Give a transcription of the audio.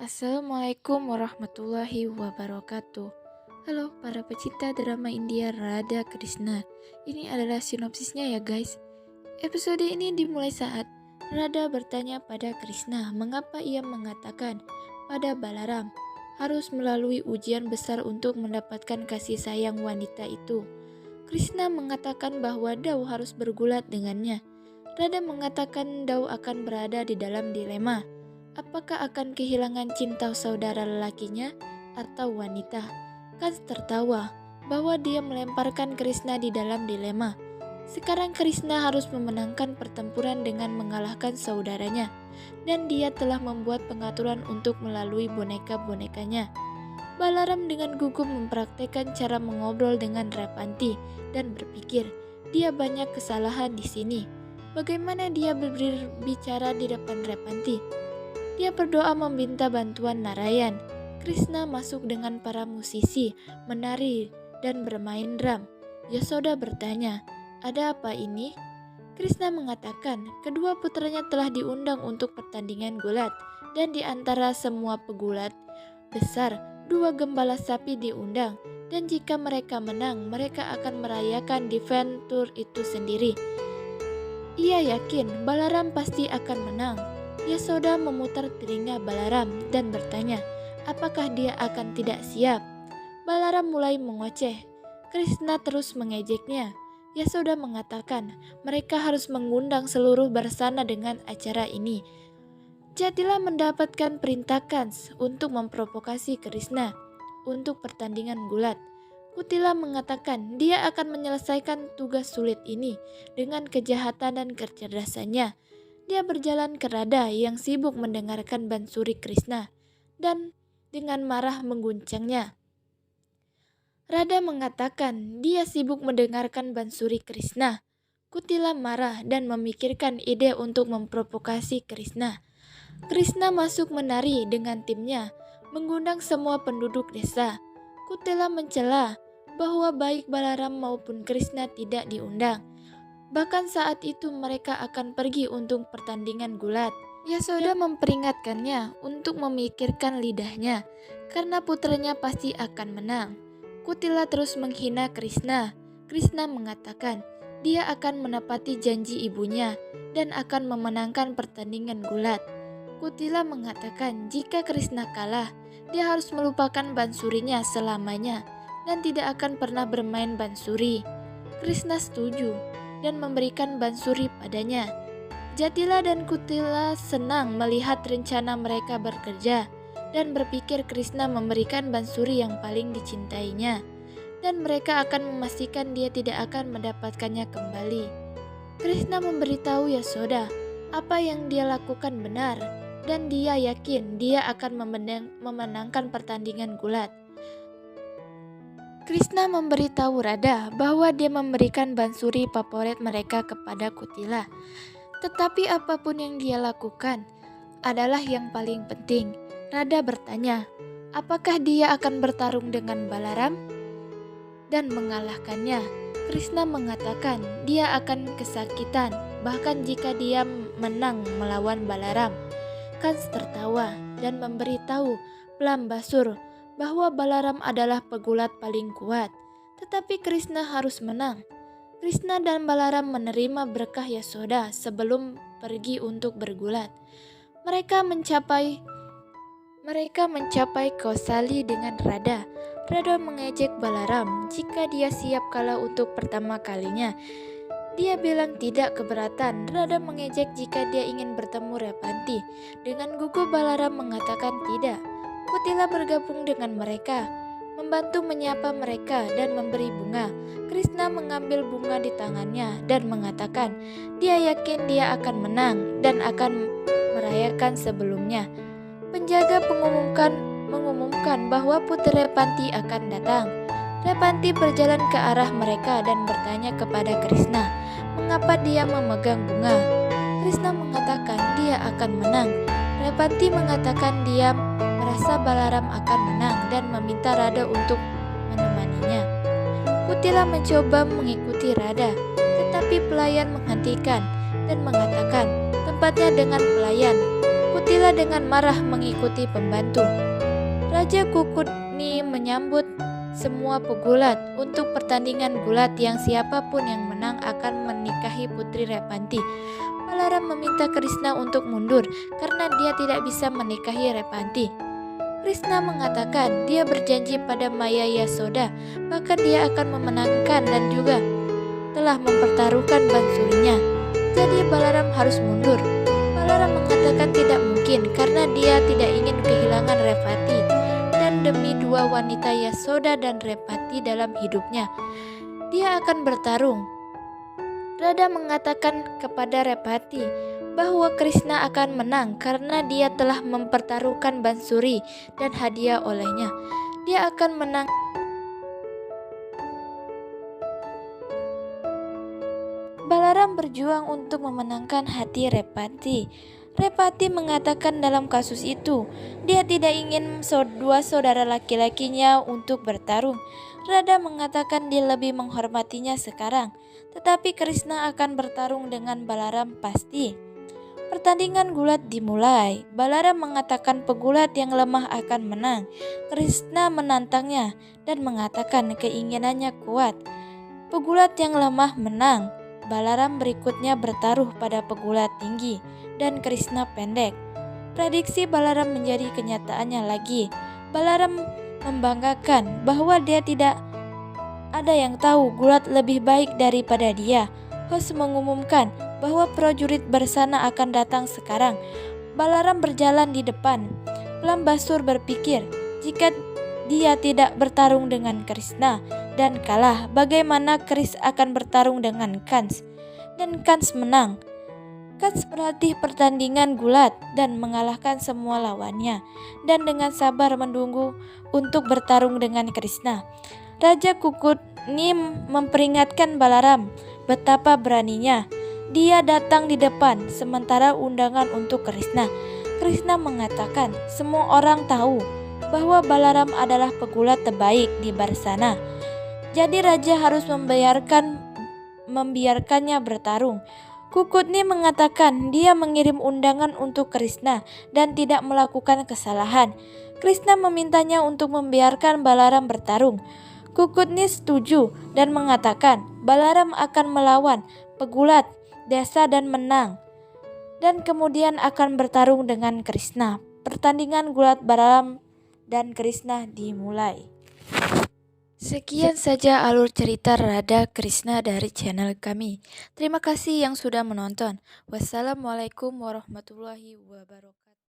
Assalamualaikum warahmatullahi wabarakatuh. Halo para pecinta drama India Radha Krishna. Ini adalah sinopsisnya ya guys. Episode ini dimulai saat Radha bertanya pada Krishna mengapa ia mengatakan pada Balaram harus melalui ujian besar untuk mendapatkan kasih sayang wanita itu. Krishna mengatakan bahwa Dao harus bergulat dengannya. Radha mengatakan Dao akan berada di dalam dilema. Apakah akan kehilangan cinta saudara lelakinya atau wanita? Kans tertawa bahwa dia melemparkan Krishna di dalam dilema. Sekarang Krishna harus memenangkan pertempuran dengan mengalahkan saudaranya, dan dia telah membuat pengaturan untuk melalui boneka-bonekanya. Balaram dengan gugup mempraktekkan cara mengobrol dengan Repanti dan berpikir dia banyak kesalahan di sini. Bagaimana dia berbicara di depan Repanti? Dia berdoa meminta bantuan Narayan. Krishna masuk dengan para musisi, menari, dan bermain drum. Yasoda bertanya, "Ada apa ini?" Krishna mengatakan, kedua putranya telah diundang untuk pertandingan gulat, dan di antara semua pegulat besar, 2 gembala sapi diundang, dan jika mereka menang, mereka akan merayakan defense tour itu sendiri. Ia yakin Balaram pasti akan menang. Yasoda memutar telinga Balaram dan bertanya, apakah dia akan tidak siap? Balaram mulai mengoceh. Krishna terus mengejeknya. Yasoda mengatakan, mereka harus mengundang seluruh bersana dengan acara ini. Jadilah mendapatkan perintah Kans untuk memprovokasi Krishna untuk pertandingan gulat. Kutila mengatakan dia akan menyelesaikan tugas sulit ini dengan kejahatan dan kecerdasannya. Dia berjalan ke Radha yang sibuk mendengarkan bansuri Krishna dan dengan marah mengguncangnya. Radha mengatakan dia sibuk mendengarkan bansuri Krishna. Kutila marah dan memikirkan ide untuk memprovokasi Krishna. Krishna masuk menari dengan timnya, mengundang semua penduduk desa. Kutila mencela bahwa baik Balaram maupun Krishna tidak diundang. Bahkan saat itu mereka akan pergi untuk pertandingan gulat. Yasoda memperingatkannya untuk memikirkan lidahnya, karena putranya pasti akan menang. Kutila terus menghina Krishna. Krishna mengatakan dia akan menepati janji ibunya dan akan memenangkan pertandingan gulat. Kutila mengatakan jika Krishna kalah, dia harus melupakan bansurinya selamanya dan tidak akan pernah bermain bansuri. Krishna setuju dan memberikan bansuri padanya. Jatila dan Kutila senang melihat rencana mereka bekerja dan berpikir Krishna memberikan bansuri yang paling dicintainya dan mereka akan memastikan dia tidak akan mendapatkannya kembali. Krishna memberitahu Yasoda apa yang dia lakukan benar dan dia yakin dia akan memenangkan pertandingan gulat. Krishna memberitahu Radha bahwa dia memberikan bansuri favorit mereka kepada Kutila. Tetapi apapun yang dia lakukan adalah yang paling penting. Radha bertanya, apakah dia akan bertarung dengan Balaram dan mengalahkannya? Krishna mengatakan dia akan kesakitan, bahkan jika dia menang melawan Balaram. Kans tertawa dan memberitahu Plambasur bahwa Balaram adalah pegulat paling kuat, tetapi Krishna harus menang. Krishna dan Balaram menerima berkah Yasoda sebelum pergi untuk bergulat. Mereka mencapai Kausali dengan Radha. Radha mengejek Balaram jika dia siap kalah untuk pertama kalinya. Dia bilang tidak keberatan. Radha mengejek jika dia ingin bertemu Repanti. Dengan gugup Balaram mengatakan tidak. Kutila bergabung dengan mereka, membantu menyapa mereka dan memberi bunga. Krishna mengambil bunga di tangannya dan mengatakan dia yakin dia akan menang dan akan merayakan sebelumnya. Penjaga mengumumkan bahwa putri Repanti akan datang. Repanti berjalan ke arah mereka dan bertanya kepada Krishna mengapa dia memegang bunga. Krishna mengatakan dia akan menang. Repanti mengatakan dia merasa Balaram akan menang dan meminta Radha untuk menemaninya. Kutila mencoba mengikuti Radha, tetapi pelayan menghentikan dan mengatakan tempatnya dengan pelayan. Attila dengan marah mengikuti pembantu. Raja Kukutni menyambut semua pegulat untuk pertandingan gulat yang siapapun yang menang akan menikahi Putri Repanti. Balaram meminta Krishna untuk mundur karena dia tidak bisa menikahi Repanti. Krishna mengatakan dia berjanji pada Maya Yasoda, bahkan dia akan memenangkan dan juga telah mempertaruhkan bansurinya. Jadi Balaram harus mundur. Balaram mengatakan tidak mungkin karena dia tidak ingin kehilangan Revati dan demi dua wanita Yasoda dan Revati dalam hidupnya, dia akan bertarung. Radha mengatakan kepada Revati bahwa Krishna akan menang karena dia telah mempertaruhkan bansuri dan hadiah olehnya. Dia akan menang. Balaram berjuang untuk memenangkan hati Revati. Revati mengatakan dalam kasus itu, dia tidak ingin dua saudara laki-lakinya untuk bertarung. Radha mengatakan dia lebih menghormatinya sekarang, tetapi Krishna akan bertarung dengan Balaram pasti. Pertandingan gulat dimulai. Balaram mengatakan pegulat yang lemah akan menang. Krishna menantangnya dan mengatakan keinginannya kuat. Pegulat yang lemah menang. Balaram berikutnya bertaruh pada pegulat tinggi dan Krishna pendek. Prediksi Balaram menjadi kenyataannya lagi. Balaram membanggakan bahwa dia tidak ada yang tahu gulat lebih baik daripada dia. Host mengumumkan bahwa prajurit bersana akan datang sekarang. Balaram berjalan di depan. Lambasur berpikir, jika dia tidak bertarung dengan Krishna dan kalah, bagaimana Kris akan bertarung dengan Kans? Dan Kans menang. Kans berlatih pertandingan gulat dan mengalahkan semua lawannya, dan dengan sabar menunggu untuk bertarung dengan Krishna. Raja Kukutni memperingatkan Balaram betapa beraninya. Dia datang di depan sementara undangan untuk Krishna. Krishna mengatakan semua orang tahu bahwa Balaram adalah pegulat terbaik di Barsana. Jadi raja harus membiarkannya bertarung. Kukutni mengatakan dia mengirim undangan untuk Krishna dan tidak melakukan kesalahan. Krishna memintanya untuk membiarkan Balaram bertarung. Kukutni setuju dan mengatakan Balaram akan melawan pegulat desa dan menang, dan kemudian akan bertarung dengan Krishna. Pertandingan gulat Balaram dan Krishna dimulai. Sekian saja alur cerita Radha Krishna dari channel kami. Terima kasih yang sudah menonton. Wassalamualaikum warahmatullahi wabarakatuh.